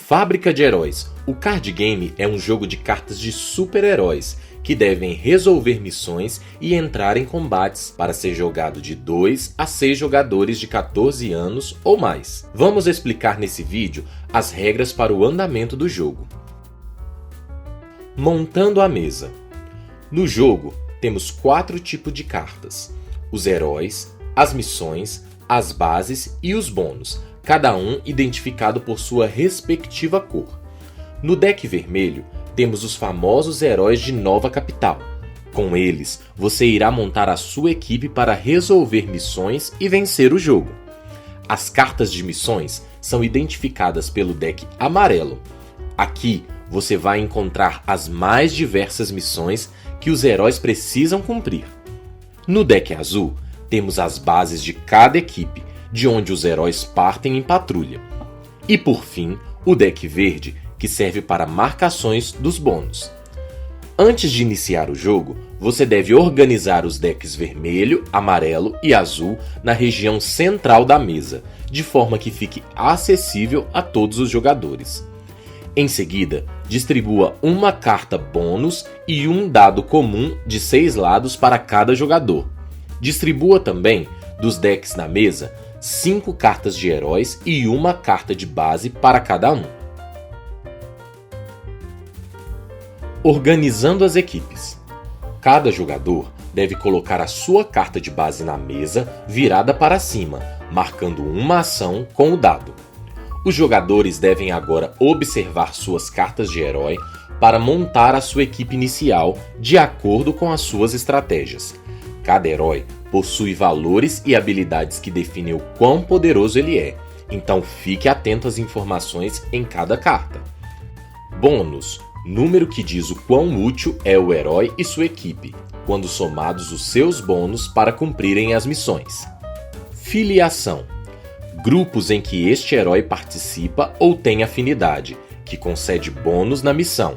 Fábrica de Heróis. O card game é um jogo de cartas de super-heróis que devem resolver missões e entrar em combates para ser jogado de 2 a 6 jogadores de 14 anos ou mais. Vamos explicar nesse vídeo as regras para o andamento do jogo. Montando a mesa. No jogo, temos 4 tipos de cartas: os heróis, as missões, as bases e os bônus, cada um identificado por sua respectiva cor. No deck vermelho, temos os famosos heróis de Nova Capital. Com eles, você irá montar a sua equipe para resolver missões e vencer o jogo. As cartas de missões são identificadas pelo deck amarelo. Aqui, você vai encontrar as mais diversas missões que os heróis precisam cumprir. No deck azul, temos as bases de cada equipe, de onde os heróis partem em patrulha. E por fim, o deck verde, que serve para marcações dos bônus. Antes de iniciar o jogo, você deve organizar os decks vermelho, amarelo e azul na região central da mesa, de forma que fique acessível a todos os jogadores. Em seguida, distribua uma carta bônus e um dado comum de 6 lados para cada jogador. Distribua também, dos decks na mesa, 5 cartas de heróis e uma carta de base para cada um. Organizando as equipes. Cada jogador deve colocar a sua carta de base na mesa virada para cima, marcando uma ação com o dado. Os jogadores devem agora observar suas cartas de herói para montar a sua equipe inicial de acordo com as suas estratégias. Cada herói possui valores e habilidades que definem o quão poderoso ele é, então fique atento às informações em cada carta. Bônus: número que diz o quão útil é o herói e sua equipe, quando somados os seus bônus para cumprirem as missões. Filiação: grupos em que este herói participa ou tem afinidade, que concede bônus na missão.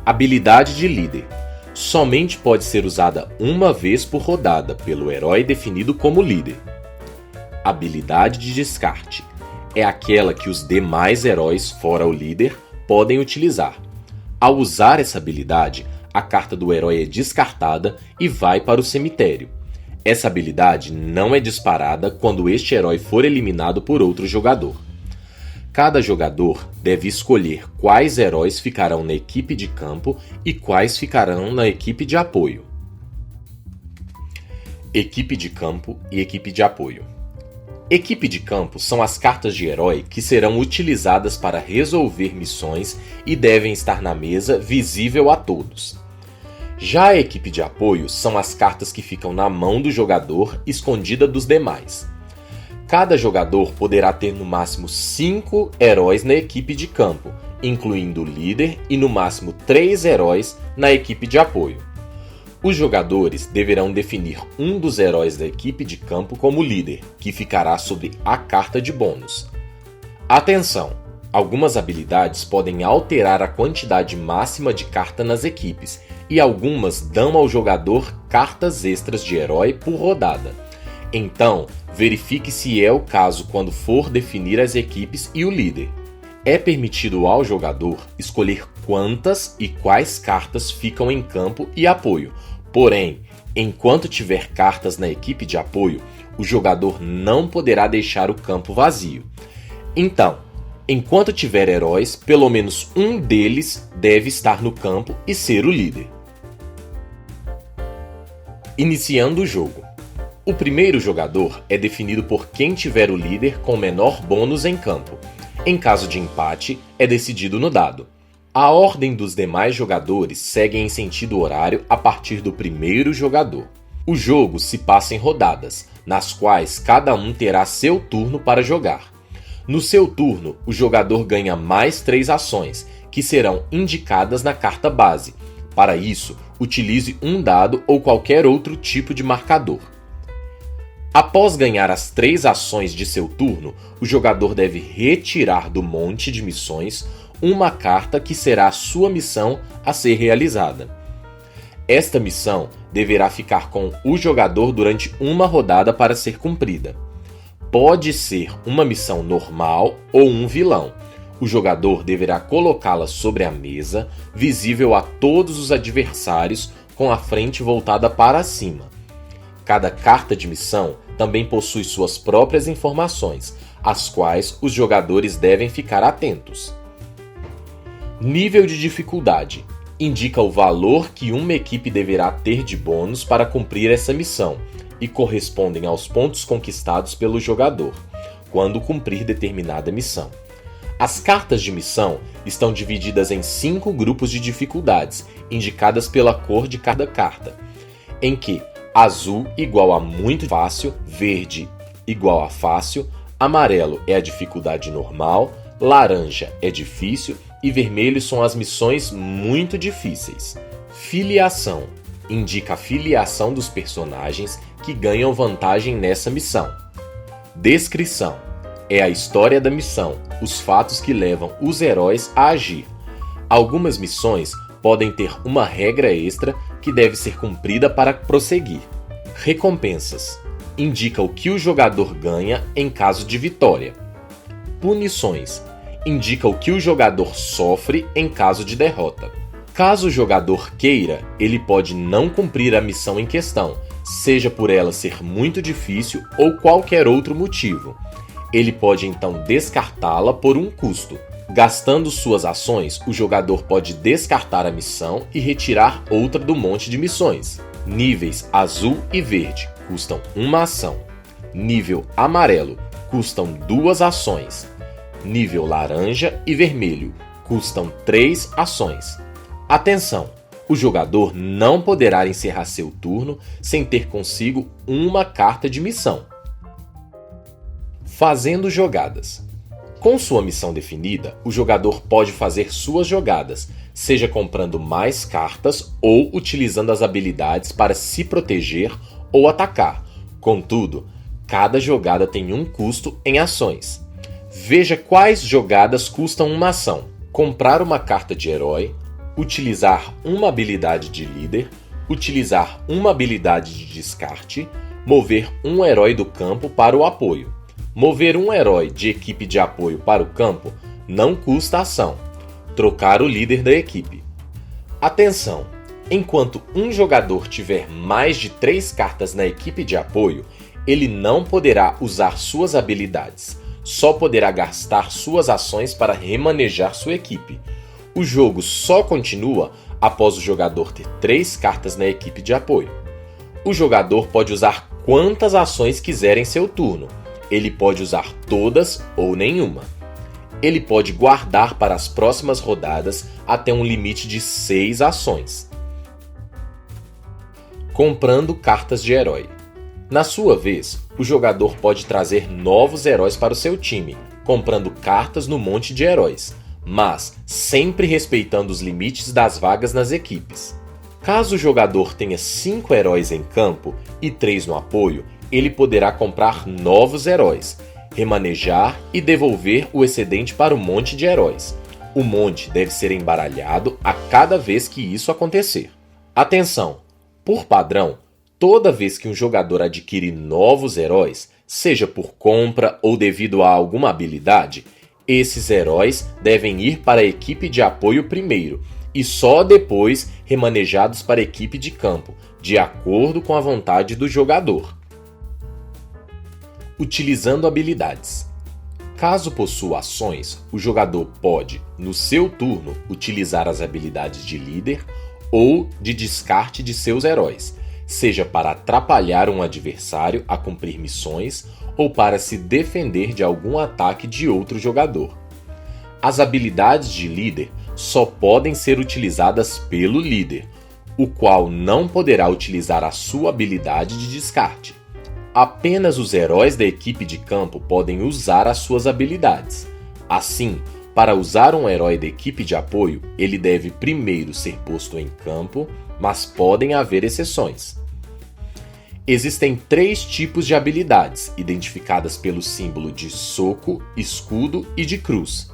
Habilidade de líder: somente pode ser usada uma vez por rodada pelo herói definido como líder. Habilidade de descarte: é aquela que os demais heróis, fora o líder, podem utilizar. Ao usar essa habilidade, a carta do herói é descartada e vai para o cemitério. Essa habilidade não é disparada quando este herói for eliminado por outro jogador. Cada jogador deve escolher quais heróis ficarão na equipe de campo e quais ficarão na equipe de apoio. Equipe de campo e equipe de apoio. Equipe de campo são as cartas de herói que serão utilizadas para resolver missões e devem estar na mesa visível a todos. Já a equipe de apoio são as cartas que ficam na mão do jogador, escondida dos demais. Cada jogador poderá ter no máximo 5 heróis na equipe de campo, incluindo o líder, e no máximo 3 heróis na equipe de apoio. Os jogadores deverão definir um dos heróis da equipe de campo como líder, que ficará sobre a carta de bônus. Atenção! Algumas habilidades podem alterar a quantidade máxima de carta nas equipes, e algumas dão ao jogador cartas extras de herói por rodada. Então, verifique se é o caso quando for definir as equipes e o líder. É permitido ao jogador escolher quantas e quais cartas ficam em campo e apoio. Porém, enquanto tiver cartas na equipe de apoio, o jogador não poderá deixar o campo vazio. Então, enquanto tiver heróis, pelo menos um deles deve estar no campo e ser o líder. Iniciando o jogo. O primeiro jogador é definido por quem tiver o líder com menor bônus em campo. Em caso de empate, é decidido no dado. A ordem dos demais jogadores segue em sentido horário a partir do primeiro jogador. O jogo se passa em rodadas, nas quais cada um terá seu turno para jogar. No seu turno, o jogador ganha mais 3 ações, que serão indicadas na carta base. Para isso, utilize um dado ou qualquer outro tipo de marcador. Após ganhar as 3 ações de seu turno, o jogador deve retirar do monte de missões uma carta que será a sua missão a ser realizada. Esta missão deverá ficar com o jogador durante uma rodada para ser cumprida. Pode ser uma missão normal ou um vilão. O jogador deverá colocá-la sobre a mesa, visível a todos os adversários, com a frente voltada para cima. Cada carta de missão também possui suas próprias informações, às quais os jogadores devem ficar atentos. Nível de dificuldade indica o valor que uma equipe deverá ter de bônus para cumprir essa missão e correspondem aos pontos conquistados pelo jogador quando cumprir determinada missão. As cartas de missão estão divididas em 5 grupos de dificuldades, indicadas pela cor de cada carta, em que azul igual a muito fácil, verde igual a fácil, amarelo é a dificuldade normal, laranja é difícil e vermelho são as missões muito difíceis. Filiação indica a filiação dos personagens que ganham vantagem nessa missão. Descrição é a história da missão, os fatos que levam os heróis a agir. Algumas missões podem ter uma regra extra que deve ser cumprida para prosseguir. Recompensas indica o que o jogador ganha em caso de vitória. Punições indica o que o jogador sofre em caso de derrota. Caso o jogador queira, ele pode não cumprir a missão em questão, seja por ela ser muito difícil ou qualquer outro motivo. Ele pode então descartá-la por um custo. Gastando suas ações, o jogador pode descartar a missão e retirar outra do monte de missões. Níveis azul e verde custam uma ação. Nível amarelo custam 2 ações. Nível laranja e vermelho custam 3 ações. Atenção! O jogador não poderá encerrar seu turno sem ter consigo uma carta de missão. Fazendo jogadas. Com sua missão definida, o jogador pode fazer suas jogadas, seja comprando mais cartas ou utilizando as habilidades para se proteger ou atacar. Contudo, cada jogada tem um custo em ações. Veja quais jogadas custam uma ação: comprar uma carta de herói, utilizar uma habilidade de líder, utilizar uma habilidade de descarte, mover um herói do campo para o apoio. Mover um herói de equipe de apoio para o campo não custa ação. Trocar o líder da equipe. Atenção! Enquanto um jogador tiver mais de 3 cartas na equipe de apoio, ele não poderá usar suas habilidades. Só poderá gastar suas ações para remanejar sua equipe. O jogo só continua após o jogador ter 3 cartas na equipe de apoio. O jogador pode usar quantas ações quiser em seu turno. Ele pode usar todas ou nenhuma. Ele pode guardar para as próximas rodadas até um limite de 6 ações. Comprando cartas de herói. Na sua vez, o jogador pode trazer novos heróis para o seu time, comprando cartas no monte de heróis, mas sempre respeitando os limites das vagas nas equipes. Caso o jogador tenha 5 heróis em campo e 3 no apoio, ele poderá comprar novos heróis, remanejar e devolver o excedente para o monte de heróis. O monte deve ser embaralhado a cada vez que isso acontecer. Atenção! Por padrão, toda vez que um jogador adquire novos heróis, seja por compra ou devido a alguma habilidade, esses heróis devem ir para a equipe de apoio primeiro e só depois remanejados para a equipe de campo, de acordo com a vontade do jogador. Utilizando habilidades. Caso possua ações, o jogador pode, no seu turno, utilizar as habilidades de líder ou de descarte de seus heróis, seja para atrapalhar um adversário a cumprir missões ou para se defender de algum ataque de outro jogador. As habilidades de líder só podem ser utilizadas pelo líder, o qual não poderá utilizar a sua habilidade de descarte. Apenas os heróis da equipe de campo podem usar as suas habilidades. Assim, para usar um herói da equipe de apoio, ele deve primeiro ser posto em campo, mas podem haver exceções. Existem 3 tipos de habilidades, identificadas pelo símbolo de soco, escudo e de cruz.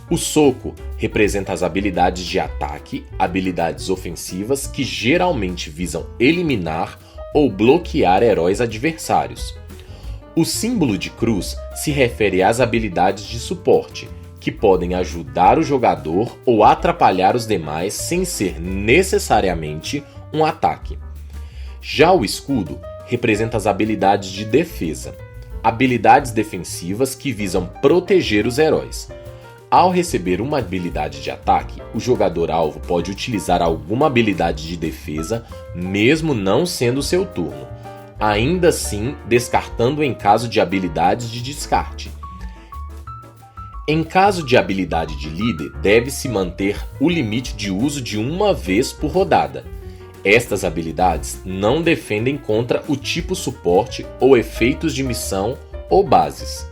O soco representa as habilidades de ataque, habilidades ofensivas que geralmente visam eliminar ou bloquear heróis adversários. O símbolo de cruz se refere às habilidades de suporte, que podem ajudar o jogador ou atrapalhar os demais sem ser necessariamente um ataque. Já o escudo representa as habilidades de defesa, habilidades defensivas que visam proteger os heróis. Ao receber uma habilidade de ataque, o jogador-alvo pode utilizar alguma habilidade de defesa, mesmo não sendo seu turno, ainda assim descartando em caso de habilidades de descarte. Em caso de habilidade de líder, deve-se manter o limite de uso de uma vez por rodada. Estas habilidades não defendem contra o tipo suporte ou efeitos de missão ou bases.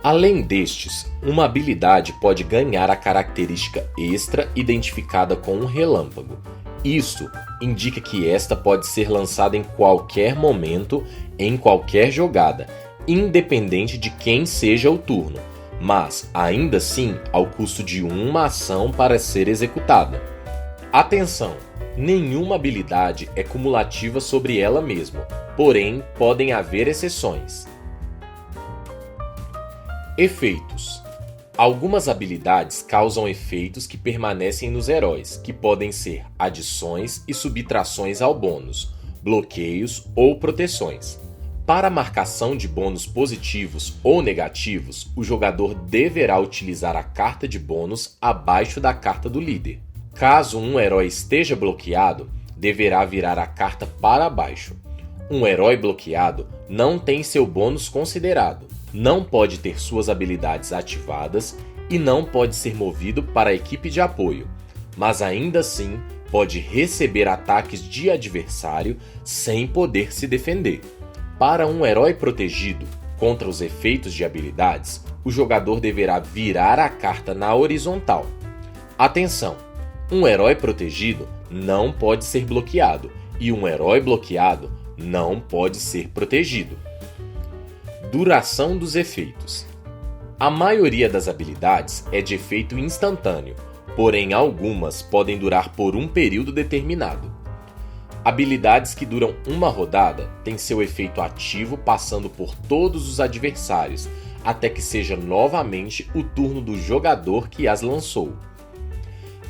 Além destes, uma habilidade pode ganhar a característica extra identificada com um relâmpago. Isso indica que esta pode ser lançada em qualquer momento, em qualquer jogada, independente de quem seja o turno, mas ainda assim ao custo de uma ação para ser executada. Atenção! Nenhuma habilidade é cumulativa sobre ela mesma, porém podem haver exceções. Efeitos. Algumas habilidades causam efeitos que permanecem nos heróis, que podem ser adições e subtrações ao bônus, bloqueios ou proteções. Para a marcação de bônus positivos ou negativos, o jogador deverá utilizar a carta de bônus abaixo da carta do líder. Caso um herói esteja bloqueado, deverá virar a carta para baixo. Um herói bloqueado não tem seu bônus considerado, não pode ter suas habilidades ativadas e não pode ser movido para a equipe de apoio, mas ainda assim pode receber ataques de adversário sem poder se defender. Para um herói protegido contra os efeitos de habilidades, o jogador deverá virar a carta na horizontal. Atenção! Um herói protegido não pode ser bloqueado e um herói bloqueado não pode ser protegido. Duração dos efeitos. A maioria das habilidades é de efeito instantâneo, porém algumas podem durar por um período determinado. Habilidades que duram uma rodada têm seu efeito ativo passando por todos os adversários, até que seja novamente o turno do jogador que as lançou.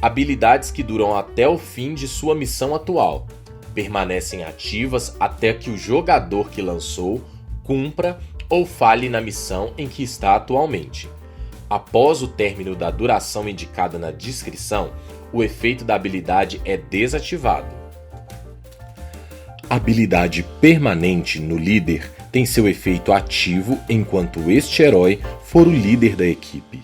Habilidades que duram até o fim de sua missão atual, permanecem ativas até que o jogador que lançou cumpra ou falhe na missão em que está atualmente. Após o término da duração indicada na descrição, o efeito da habilidade é desativado. Habilidade permanente no líder tem seu efeito ativo enquanto este herói for o líder da equipe.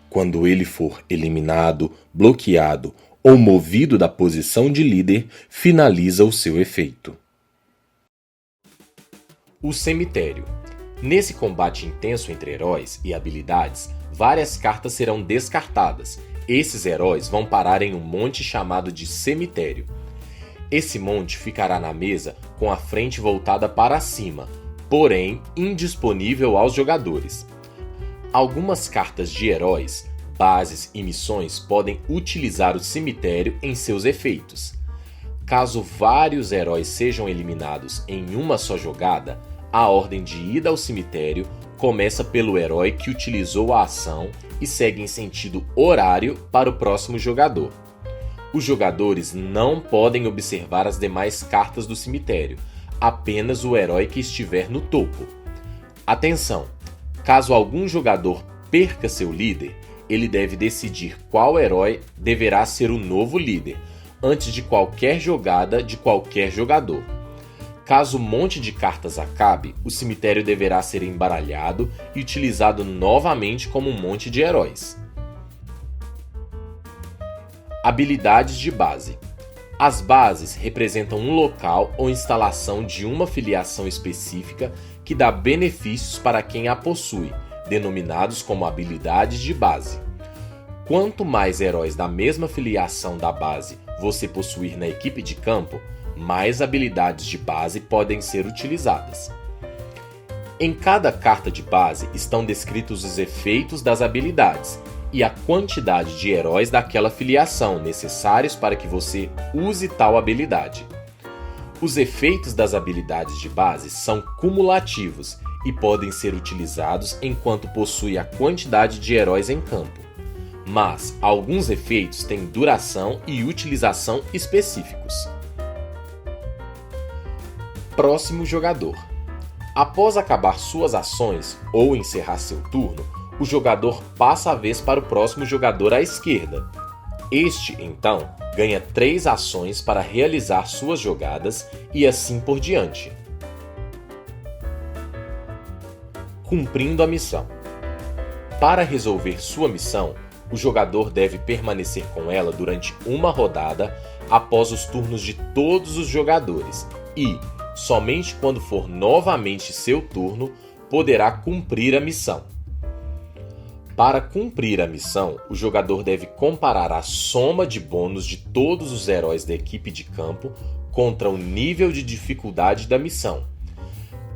Quando ele for eliminado, bloqueado ou movido da posição de líder, finaliza o seu efeito. O cemitério. Nesse combate intenso entre heróis e habilidades, várias cartas serão descartadas. Esses heróis vão parar em um monte chamado de cemitério. Esse monte ficará na mesa com a frente voltada para cima, porém indisponível aos jogadores. Algumas cartas de heróis, bases e missões podem utilizar o cemitério em seus efeitos. Caso vários heróis sejam eliminados em uma só jogada, a ordem de ida ao cemitério começa pelo herói que utilizou a ação e segue em sentido horário para o próximo jogador. Os jogadores não podem observar as demais cartas do cemitério, apenas o herói que estiver no topo. Atenção! Caso algum jogador perca seu líder, ele deve decidir qual herói deverá ser o novo líder, antes de qualquer jogada de qualquer jogador. Caso o monte de cartas acabe, o cemitério deverá ser embaralhado e utilizado novamente como um monte de heróis. Habilidades de base. As bases representam um local ou instalação de uma filiação específica que dá benefícios para quem a possui, denominados como habilidades de base. Quanto mais heróis da mesma filiação da base você possuir na equipe de campo, mais habilidades de base podem ser utilizadas. Em cada carta de base estão descritos os efeitos das habilidades e a quantidade de heróis daquela filiação necessários para que você use tal habilidade. Os efeitos das habilidades de base são cumulativos e podem ser utilizados enquanto possui a quantidade de heróis em campo. mas alguns efeitos têm duração e utilização específicos. Próximo jogador. Após acabar suas ações ou encerrar seu turno, o jogador passa a vez para o próximo jogador à esquerda. Este, então, ganha 3 ações para realizar suas jogadas e assim por diante. Cumprindo a missão. Para resolver sua missão, o jogador deve permanecer com ela durante uma rodada após os turnos de todos os jogadores e, somente quando for novamente seu turno, poderá cumprir a missão. Para cumprir a missão, o jogador deve comparar a soma de bônus de todos os heróis da equipe de campo contra o nível de dificuldade da missão.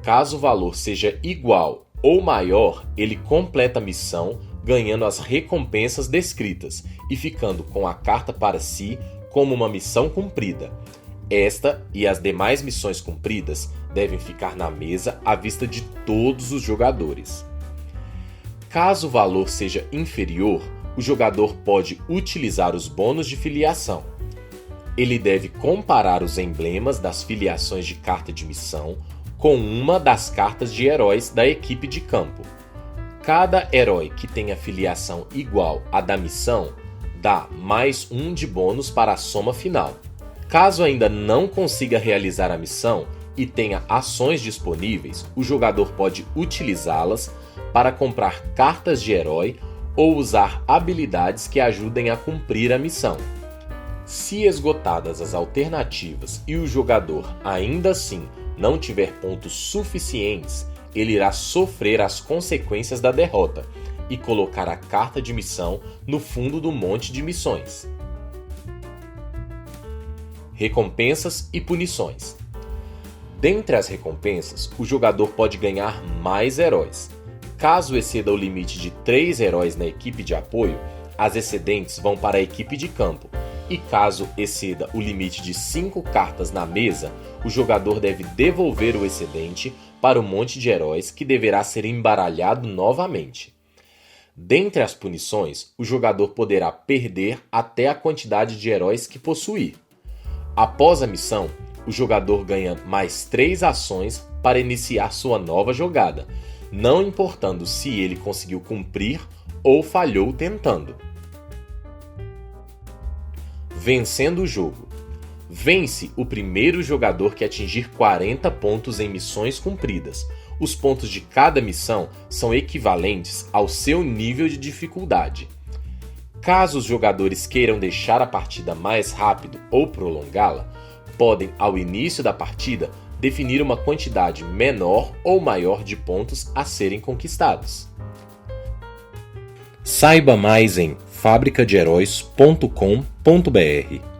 Caso o valor seja igual ou maior, ele completa a missão ganhando as recompensas descritas e ficando com a carta para si como uma missão cumprida. Esta e as demais missões cumpridas devem ficar na mesa à vista de todos os jogadores. Caso o valor seja inferior, o jogador pode utilizar os bônus de filiação. Ele deve comparar os emblemas das filiações de carta de missão com uma das cartas de heróis da equipe de campo. Cada herói que tenha filiação igual à da missão dá mais 1 de bônus para a soma final. Caso ainda não consiga realizar a missão e tenha ações disponíveis, o jogador pode utilizá-las para comprar cartas de herói ou usar habilidades que ajudem a cumprir a missão. Se esgotadas as alternativas e o jogador ainda assim não tiver pontos suficientes, ele irá sofrer as consequências da derrota e colocar a carta de missão no fundo do monte de missões. Recompensas e punições. Dentre as recompensas, o jogador pode ganhar mais heróis. Caso exceda o limite de 3 heróis na equipe de apoio, as excedentes vão para a equipe de campo, e caso exceda o limite de 5 cartas na mesa, o jogador deve devolver o excedente para o monte de heróis que deverá ser embaralhado novamente. Dentre as punições, o jogador poderá perder até a quantidade de heróis que possuir. Após a missão, o jogador ganha mais 3 ações para iniciar sua nova jogada, não importando se ele conseguiu cumprir ou falhou tentando. Vencendo o jogo. Vence o primeiro jogador que atingir 40 pontos em missões cumpridas. Os pontos de cada missão são equivalentes ao seu nível de dificuldade. Caso os jogadores queiram deixar a partida mais rápido ou prolongá-la, podem, ao início da partida, definir uma quantidade menor ou maior de pontos a serem conquistados. Saiba mais em fabricadeheróis.com.br